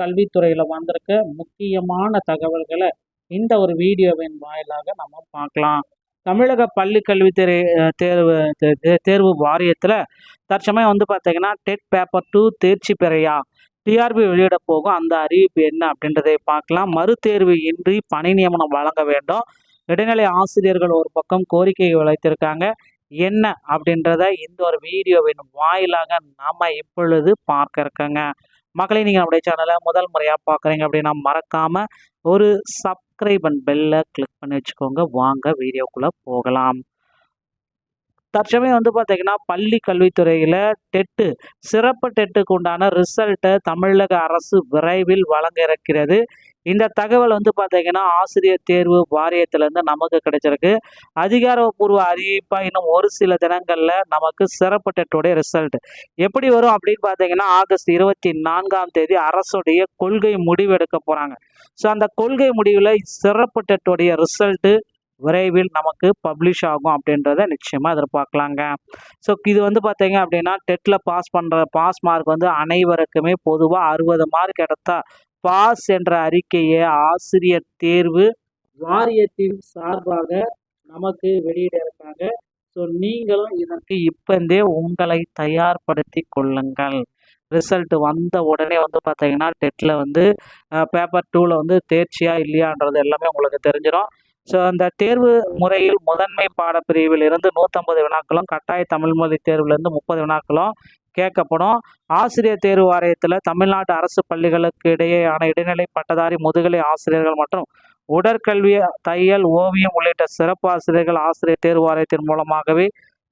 கல்வித்துறையில் வந்திருக்க முக்கியமான தகவல்களை இந்த ஒரு வீடியோவின் வாயிலாக நம்ம பார்க்கலாம். தமிழக பள்ளி கல்வித்துறை தேர்வு வாரியத்தில் தற்சமயம் பார்த்தீங்கன்னா டெட் பேப்பர் 2 தேர்ச்சி பெறையா டிஆர்பி வெளியிட போகும். அந்த அறிவிப்பு என்ன அப்படின்றதை பார்க்கலாம். மறுதேர்வு இன்றி பணி நியமனம் வழங்க வேண்டும். இடைநிலை ஆசிரியர்கள் ஒரு பக்கம் கோரிக்கை வைத்திருக்காங்க. என்ன அப்படின்றத இந்த ஒரு வீடியோவின் வாயிலாக நாம இப்பொழுது பார்க்க இருக்கங்க. மக்களை நீங்கள் நம்முடைய சேனலை முதல் முறையாக பார்க்குறீங்க அப்படின்னா மறக்காம ஒரு சப்ஸ்கிரைப் அண்ட் பெல்லை கிளிக் பண்ணி வச்சுக்கோங்க. வாங்க வீடியோக்குள்ளே போகலாம். தற்சமயம் பார்த்தீங்கன்னா பள்ளி கல்வித்துறையில் டெட்டு சிறப்பு டெட்டுக்கு உண்டான ரிசல்ட்டை தமிழக அரசு விரைவில் வழங்க இருக்கிறது. இந்த தகவல் பார்த்தீங்கன்னா ஆசிரியர் தேர்வு வாரியத்திலேருந்து நமக்கு கிடைச்சிருக்கு. அதிகாரப்பூர்வ அறிவிப்பாக இன்னும் ஒரு சில தினங்களில் நமக்கு சிறப்பு டெட்டுடைய ரிசல்ட் எப்படி வரும் அப்படின்னு பார்த்தீங்கன்னா ஆகஸ்ட் 24ஆம் தேதி அரசுடைய கொள்கை முடிவு எடுக்க போகிறாங்க. ஸோ அந்த கொள்கை முடிவில் சிறப்பு டெட்டுடைய ரிசல்ட்டு விரைவில் நமக்கு பப்ளிஷ் ஆகும் அப்படின்றத நிச்சயமாக எதிர்பார்க்கலாங்க. ஸோ இது பார்த்தீங்க அப்படின்னா டெட்டில் பாஸ் மார்க் அனைவருக்குமே பொதுவாக 60 மார்க் எடுத்தால் பாஸ் என்ற அறிக்கையை ஆசிரியர் தேர்வு வாரியத்தின் சார்பாக நமக்கு வெளியிட இருக்காங்க. ஸோ நீங்களும் இதற்கு இப்பந்தே உங்களை தயார்படுத்தி கொள்ளுங்கள். ரிசல்ட் வந்த உடனே பார்த்தீங்கன்னா டெட்டில் பேப்பர் 2ல் தேர்ச்சியா இல்லையான்றது எல்லாமே உங்களுக்கு தெரிஞ்சிடும். ஸோ அந்த தேர்வு முறையில் முதன்மை பாடப்பிரிவில் இருந்து 150 வினாக்களும், கட்டாய தமிழ் மொழி தேர்வுலேருந்து 30 வினாக்களும் கேட்கப்படும். ஆசிரியர் தேர்வு வாரியத்தில் தமிழ்நாட்டு அரசு பள்ளிகளுக்கு இடையேயான இடைநிலை பட்டதாரி முதுகலை ஆசிரியர்கள் மற்றும் உடற்கல்வி, தையல், ஓவியம் உள்ளிட்ட சிறப்பு ஆசிரியர்கள் ஆசிரியர் தேர்வு வாரியத்தின் மூலமாகவே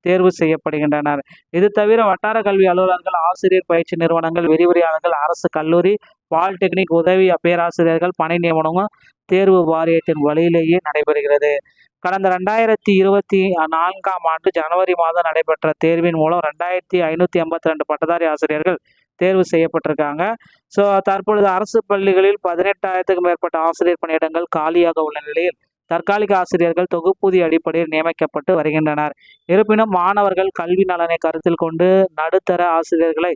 தேர்வு செய்யப்படுகின்றனர். இது தவிர வட்டார கல்வி அலுவலர்கள், ஆசிரியர் பயிற்சி நிறுவனங்கள், விரிவுரையாளர்கள், அரசு கல்லூரி, பாலிடெக்னிக் உதவி பேராசிரியர்கள் பணி நியமனமும் தேர்வு வாரியத்தின் வழியிலேயே நடைபெறுகிறது. கடந்த 2024ஆம் ஆண்டு ஜனவரி மாதம் நடைபெற்ற தேர்வின் மூலம் 2582 பட்டதாரி ஆசிரியர்கள் தேர்வு செய்யப்பட்டிருக்காங்க. ஸோ தற்பொழுது அரசு பள்ளிகளில் 18,000க்கும் மேற்பட்ட ஆசிரியர் பணியிடங்கள் காலியாக உள்ள நிலையில் தற்காலிக ஆசிரியர்கள் தொகுப்பூதிய அடிப்படையில் நியமிக்கப்பட்டு வருகின்றனர். இருப்பினும் மாணவர்கள் கல்வி நலனை கருத்தில் கொண்டு நடுத்தர ஆசிரியர்களை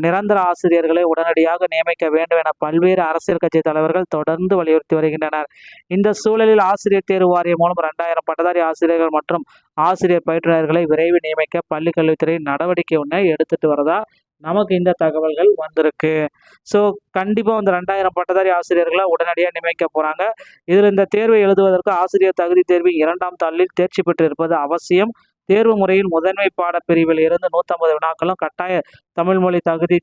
நிரந்தர ஆசிரியர்களை உடனடியாக நியமிக்க வேண்டும் என பல்வேறு அரசியல் கட்சி தலைவர்கள் தொடர்ந்து வலியுறுத்தி வருகின்றனர். இந்த சூழலில் ஆசிரியர் தேர்வு வாரியம் மூலம் 2000 பட்டதாரி ஆசிரியர்கள் மற்றும் ஆசிரியர் பயிற்றுநர்களை விரைவில் நியமிக்க பள்ளி கல்வித்துறை நடவடிக்கை ஒன்றை எடுத்துட்டு வரதா நமக்கு இந்த தகவல்கள் வந்திருக்கு. ஸோ கண்டிப்பாக 2000 பட்டதாரி ஆசிரியர்களை உடனடியாக நியமிக்க போகிறாங்க. இதில் இந்த தேர்வை எழுதுவதற்கு ஆசிரியர் தகுதி தேர்வின் 2ஆம் தாளில் தேர்ச்சி பெற்று இருப்பது அவசியம். தேர்வு முறையில் முதன்மை பாடப்பிரிவில் இருந்து 150 வினாக்களும், கட்டாய தமிழ் மொழி தகுதி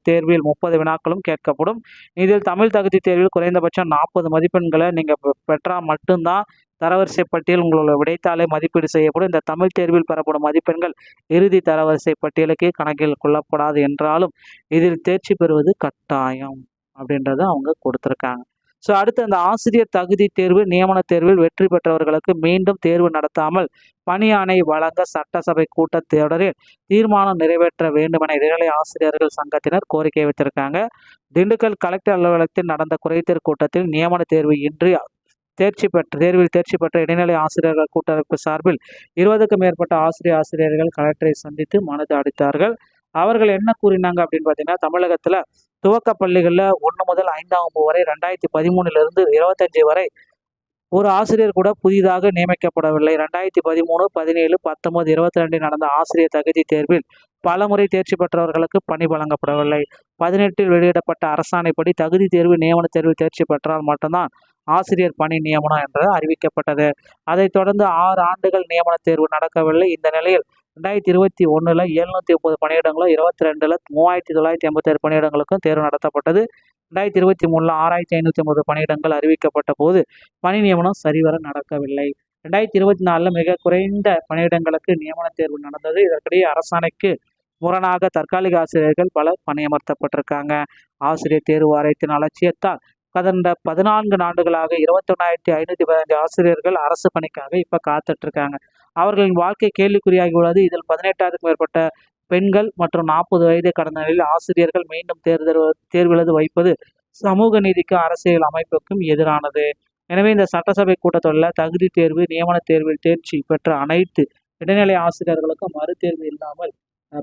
தேர்வில் 30 வினாக்களும் கேட்கப்படும். இதில் தமிழ் தகுதி தேர்வில் குறைந்தபட்சம் 40 மதிப்பெண்களை நீங்கள் பெற்றால் மட்டும்தான் தரவரிசை பட்டியல் உங்களோட விடைத்தாளை மதிப்பீடு செய்யப்படும். இந்த தமிழ் தேர்வில் பெறப்படும் மதிப்பெண்கள் இறுதி தரவரிசை பட்டியலுக்கு கணக்கில் கொள்ளப்படாது என்றாலும் இதில் தேர்ச்சி பெறுவது கட்டாயம் அப்படின்றத அவங்க கொடுத்துருக்காங்க. ஸோ அடுத்து அந்த ஆசிரியர் தகுதி தேர்வு நியமன தேர்வில் வெற்றி பெற்றவர்களுக்கு மீண்டும் தேர்வு நடத்தாமல் பணி ஆணை வழங்க சட்டசபை கூட்டத்தொடரில் தீர்மானம் நிறைவேற்ற வேண்டும் என இடைநிலை ஆசிரியர்கள் சங்கத்தினர் கோரிக்கை வைத்திருக்காங்க. திண்டுக்கல் கலெக்டர் அலுவலகத்தில் நடந்த குறைதீர் கூட்டத்தில் நியமன தேர்வு இன்றி தேர்வில் தேர்ச்சி பெற்ற இடைநிலை ஆசிரியர்கள் கூட்டமைப்பு சார்பில் 20க்கும் மேற்பட்ட ஆசிரியர்கள் கலெக்டரை சந்தித்து மனு அளித்தார்கள். அவர்கள் என்ன கூறினாங்க அப்படின்னு பார்த்தீங்கன்னா தமிழகத்தில் துவக்க பள்ளிகளில் 1 முதல் 5ஆம் வகுப்பு வரை 2013 25 வரை ஒரு ஆசிரியர் கூட புதிதாக நியமிக்கப்படவில்லை. 2013, 17, 19, 22 நடந்த ஆசிரியர் தகுதி தேர்வில் பல முறை தேர்ச்சி பெற்றவர்களுக்கு பணி வழங்கப்படவில்லை. 18 வெளியிடப்பட்ட அரசாணைப்படி தகுதி தேர்வு நியமன தேர்வில் தேர்ச்சி பெற்றால் மட்டும்தான் ஆசிரியர் பணி நியமனம் என்று அறிவிக்கப்பட்டது. அதைத் தொடர்ந்து 6 ஆண்டுகள் நியமன தேர்வு நடக்கவில்லை. இந்த நிலையில் 2021 730 பணியிடங்களும், 22 3987 பணியிடங்களுக்கும் தேர்வு நடத்தப்பட்டது. 2023 6550 பணியிடங்கள் அறிவிக்கப்பட்ட போது பணி நியமனம் சரிவர நடக்கவில்லை. 2024 மிக குறைந்த பணியிடங்களுக்கு நியமன தேர்வு நடந்தது. இதற்கிடையே அரசாணைக்கு முரணாக தற்காலிக ஆசிரியர்கள் பலர் பணியமர்த்தப்பட்டிருக்காங்க. ஆசிரியர் தேர்வு வாரியத்தின் அலட்சியத்தால் கடந்த 14 ஆண்டுகளாக 21,515 ஆசிரியர்கள் அரசு பணிக்காக இப்போ காத்துட்டு இருக்காங்க. அவர்களின் வாழ்க்கை கேள்விக்குறியாகி உள்ளது. இதில் 18,000க்கும் மேற்பட்ட பெண்கள் மற்றும் 40 வயதை கடந்த நிலையில் ஆசிரியர்கள் மீண்டும் தேர்வு எழுத வைப்பது சமூக நீதிக்கும் அரசியல் அமைப்புக்கும் எதிரானது. எனவே இந்த சட்டசபை கூட்டத்தொடரில் தகுதி தேர்வு நியமன தேர்வில் தேர்ச்சி பெற்ற அனைத்து இடைநிலை ஆசிரியர்களுக்கும் மறுதேர்வு இல்லாமல்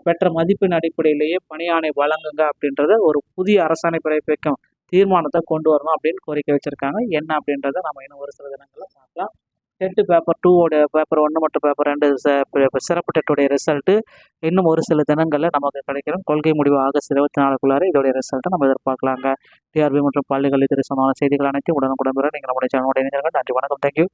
பெற்ற மதிப்பெண் அடிப்படையிலேயே பணியாணை வழங்குங்க அப்படின்றத ஒரு புதிய அரசாணை பிறப்பிக்கும் தீர்மானத்தை கொண்டு வரணும் அப்படின்னு கோரிக்கை வச்சுருக்காங்க. என்ன அப்படின்றத நம்ம இன்னும் ஒரு சில தினங்களில் பார்க்கலாம். டெட்டு பேப்பர் 2 பேப்பர் 1 மற்றும் பேப்பர் 2 சிறப்பு டெட்டுடைய ரிசல்ட்டு இன்னும் ஒரு சில தினங்களில் நமக்கு கிடைக்கிறோம். கொள்கை முடிவு ஆகஸ்ட் 24க்குள்ளார இதோடைய ரிசல்ட்டை நம்ம எதிர்பார்க்கலாங்க. டிஆர்பி மற்றும் பள்ளிக்கல்வித்துறை சம்பந்தமான செய்திகள் அனைத்தையும் உடனுக்குடன் பெற நீங்கள் நம்முடைய சேனலோட இணைந்திருங்கள். நன்றி, வணக்கம், தேங்க்யூ.